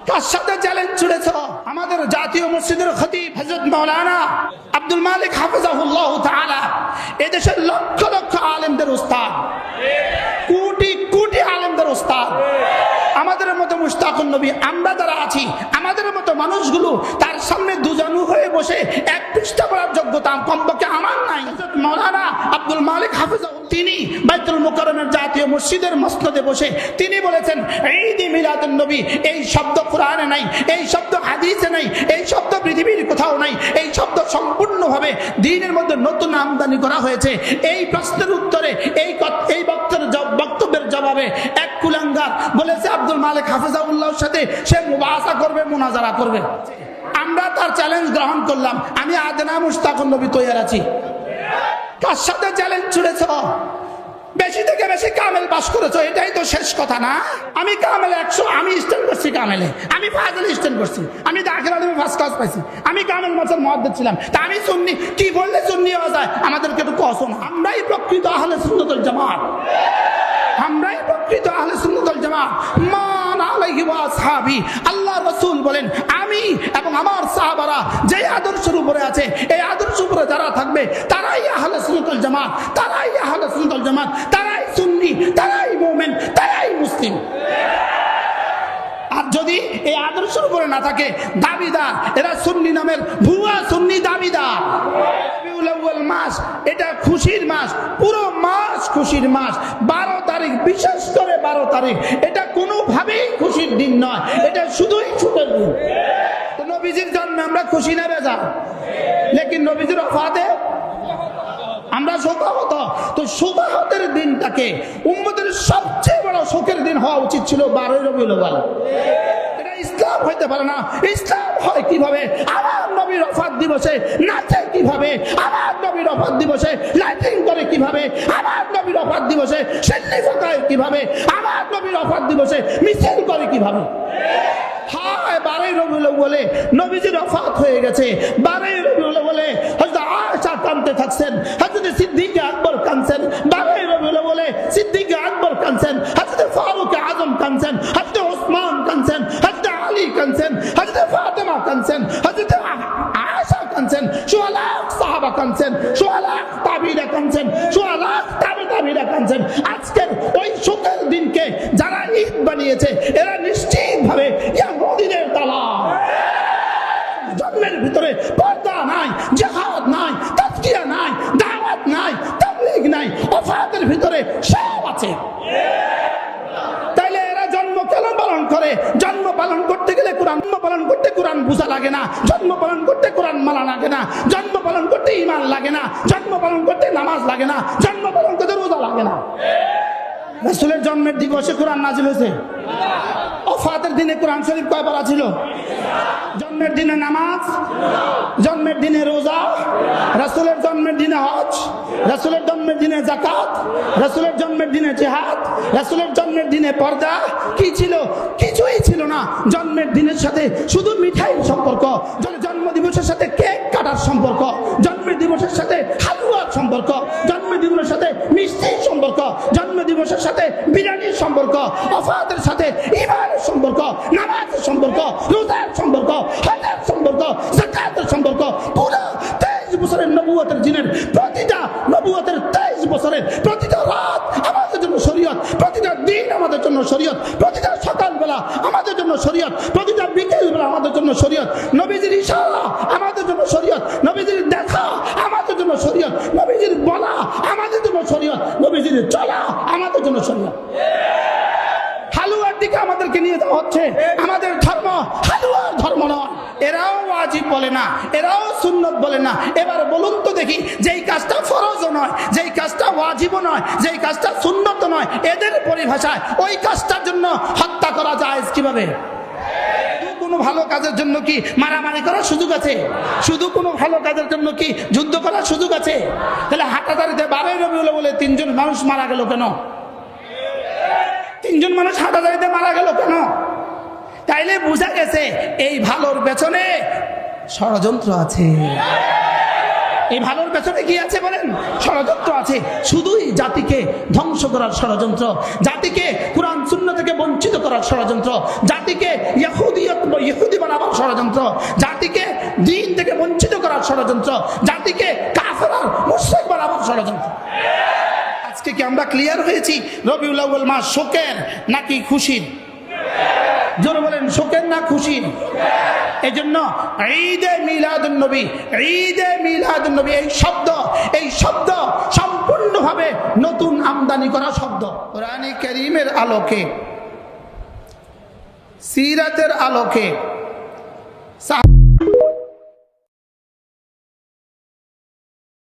কার সাথে চ্যালেঞ্জ ছুড়েছ? আমাদের জাতীয় মসজিদের খতিব হযরত মাওলানা আব্দুল মালিক হাফিজাহুল্লাহ তাআলা এদেশের লক্ষ লক্ষ আলেমদের উস্তাদ, কোটি কোটি আলেমদের উস্তাদ। আমাদের মতো মুশতাকুন নবী আমরা যারা আছি, আমাদের মতো মানুষগুলো তার সামনে দুজানু হয়ে বসে এক পৃষ্ঠা পড়ার যোগ্যতা কমপক্ষে আমার নাই। হযরত মাওলানা আব্দুল মালিক হাফিজাহুল্লাহ তিনি বাইতুল মুকাররমের জাতীয় মসজিদের মসনদে বসে তিনি বলেছেন, ঈদ মিলাদুন নবী এই শব্দ কোরআনে নাই, এই শব্দ হাদিসে নাই, এই শব্দ পৃথিবীর কোথাও নাই, এই শব্দ সম্পূর্ণভাবে দ্বীনের মধ্যে নতুন আমদানি করা হয়েছে। এই প্রশ্নের উত্তরে এই বক্তব্যের জবাবে এক কুলাঙ্গার বলেছে আব্দুল মালিক হাফিজাহুল্লাহর সাথে সে মুবাহাসা করবে, মুনাজারা করবে। আমরা তার চ্যালেঞ্জ গ্রহণ করলাম। আমি আদনা মুশতাকুন নবী তৈয়ার আছি। কার সাথে চ্যালেঞ্জ ছুড়েছ? বেশি থেকে বেশি কামেল পাস করেছো, এটাই তো শেষ কথা না? আমি কামেল 100, আমি স্ট্যান্ড করছি কামেলে, আমি ফাজিল স্ট্যান্ড করছি, আমি দাখিল আলমে ফার্স্ট ক্লাস পাইছি, আমি কামেল মাসের মুহাদ্দিস ছিলাম। তা আমি সুন্নি, কি বললে সুন্নি হওয়া যায়? আমাদেরকে একটু কষ্ট না। আমরাই প্রকৃত আহলে সুন্নাত ওয়াল জামাত, আমরাই প্রকৃত আহলে সুন্নাত ওয়াল জামাত। মান আলাইহি ওয়া আসহাবি, আল্লাহ রাসূল বলেন আমি এবং আমার সাহাবারা যে আদর্শের উপরে আছে, এই আদর্শের উপরে যারা থাকবে তারাই আহলে সুন্নাত ওয়াল জামাত, তারাই আহলে সুন্নাত ওয়াল জামাত, তারাই সুন্নি, তারাই মুমিন, তারাই মুসলিম। আর যদি এই আদর্শের উপরে না থাকে দাবিদার, এরা সুন্নি নামের ভুয়া সুন্নি দাবিদার। রবিউল আউয়াল মাস এটা খুশির মাস, পুরো মাস খুশির মাস। 12 তারিখ, বিশেষ করে 12 তারিখ এটা কোনোভাবেই খুশির দিন নয়, এটা শুধুই সুখের দিন। তো নবীজির জন্মে আমরা খুশি না বেজার, লেকিন নবীজির ওফাতে আমরা শোকাহত। তো শোকাহতের দিনটাকে উম্মতের সবচেয়ে বড় শোকের দিন হওয়া উচিত ছিল 12 রবিউল আউয়াল। এটা ইসলাম হইতে পারে না। ইসলাম হয় কিভাবে? আমার নবীর ওফাত দিবসে নাচে কিভাবে? আমার নবীর ওফাত দিবসে লাইটিং করে কিভাবে? আমার নবীর ওফাত দিবসে সেন্নি ফাঁকায় কিভাবে? আমার নবীর ওফাত দিবসে মিছিল করে কিভাবে? হায় 12 রবিউল আউয়ালে নবীজির ওফাত হয়ে গেছে। 12 রবিউল আউয়ালে হযরত আয়েশা কাঁদতে থাকছেন, হযরত সিদ্দিক আকবর কাঁদছেন। 12 রবিউল আউয়ালে সিদ্দিক আকবর কাঁদছেন, হযরত ফারুক আযম কাঁদছেন, হযরত ওসমান কাঁদছেন, হযরত আলী কাঁদছেন, হযরত ফাতেমা কাঁদছেন, হযরত আয়েশা কাঁদছেন, সুলাখ সাহাবা কাঁদছেন, সুলাখ তাবিঈরা কাঁদছেন, সুলাখ তাবিঈরা কাঁদছেন। আজকের ওই শোকের দিনকে যারা ঈদ বানিয়েছে এরা নিশ্চিতভাবে ইহুদিদের দালাল। জন্মের ভিতরে পর্দা নাই, জিহাদ নাই, তাজকিয়া নাই, দাওয়াত নাই, তাবলীগ নাই, ওফাতের ভিতরে সব আছে। তাইলে এরা জন্ম কেন পালন করে? জন্ম পালন করতে গেলে কোরআন পালন করতে কোরআন বুঝা লাগে না, জন্ম পালন করতে কোরআন মানা লাগে না, জন্ম পালন করতে ঈমান লাগে না, জন্ম পালন করতে নামাজ লাগে না, জন্ম পালন করতে রোজা লাগে না। রাসূলের জন্মের দিবসে কোরআন নাযিল হয়েছে। ওফাতের দিনে কোরআন শরীফ কয় পারা ছিল? জন্মের দিনে নামাজ, জন্মের দিনে রোজা, রাসূলের জন্মের দিনে হজ, রাসূলের জন্মের দিনে যাকাত, রাসূলের জন্মের দিনে জিহাদ, রাসূলের জন্মের দিনে পর্দা। কি ছিল? কিছুই ছিল না। জন্মের দিনের সাথে শুধু মিঠাইয়ের সম্পর্ক, জন্ম দিবসের সাথে কেক কাটার সম্পর্ক, জন্মের দিবসের সাথে হালুয়ার সম্পর্ক, জন্ম দিবসের সাথে মিষ্টির সম্পর্ক, জন্ম দিবসের সাথে বিরিয়ানির সম্পর্ক, ওফাতের সাথে ঈমানের সম্পর্ক, নামাজের সম্পর্ক, রোজার সম্পর্ক, হজের সম্পর্ক, যাকাতের সম্পর্ক। পুরো 23 বছরের নবুয়তের দিনের প্রতিটা নবুয়তের 23 বছরের প্রতিটা রাত আমাদের জন্য শরীয়ত, প্রতিটা দিন আমাদের জন্য শরীয়ত, প্রতিটা সকালবেলা আমাদের জন্য শরীয়ত, প্রতিটা বিকেলবেলা আমাদের জন্য শরীয়ত। নবীজির ইশারা আমাদের জন্য শরীয়ত, নবীজির দেখা আমাদের জন্য শরীয়ত, নবীজির বলা আমাদের জন্য শরীয়ত, নবীজির চলা আমাদের জন্য শরীয়ত। হালুয়ার দিকে আমাদেরকে নিয়ে যাওয়া হচ্ছে। আমাদের ধর্ম হালুয়ার ধর্ম নয়। এরাও ওয়াজিব বলে না, এরাও সুন্নত বলে না। এবার বলুন তো দেখি, যেই কাজটা ফরজও নয়, যেই কাজটা ওয়াজিবও নয়, যেই কাজটা সুন্নত নয়, এদের পরিভাষায় ওই কাজটার জন্য হত্যা করা জায়েজ কিভাবে? কোনো ভালো কাজের জন্য কি মারামারি করার সুযোগ আছে? শুধু কোনো ভালো কাজের জন্য কি যুদ্ধ করার সুযোগ আছে? তাহলে হাটাদারিতে 12 রবিউল আউয়ালে 3 জন মানুষ মারা গেল কেন? 3 জন মানুষ হাটাদারিতে মারা গেল কেন? তাইলে বোঝা গেছে এই ভালোর পেছনে ষড়যন্ত্র আছে। এই ভালোর পেছনে কি আছে বলেন? ষড়যন্ত্র আছে। শুধুই জাতিকে ধ্বংস করার ষড়যন্ত্র, জাতিকে কুরআন সুন্নাহ থেকে বঞ্চিত করার ষড়যন্ত্র, জাতিকে ইহুদিয়ত ষড়যন্ত্র, জাতিকে দিন থেকে বঞ্চিত করার ষড়যন্ত্র, জাতিকে কাফের আর মুশরিক বানাবার ষড়যন্ত্র। আজকে কি আমরা ক্লিয়ার হয়েছি রবিউল আউয়াল মাস শোকের নাকি খুশির? জোরে বলেন, শোকের না খুশির? এই জন্য ঈদে মিলাদুন নবী, ঈদে মিলাদুন নবী এই শব্দ সম্পূর্ণভাবে নতুন আমদানি করা শব্দ। কোরআনে কারীমের আলোকে, সিরাতের আলোকে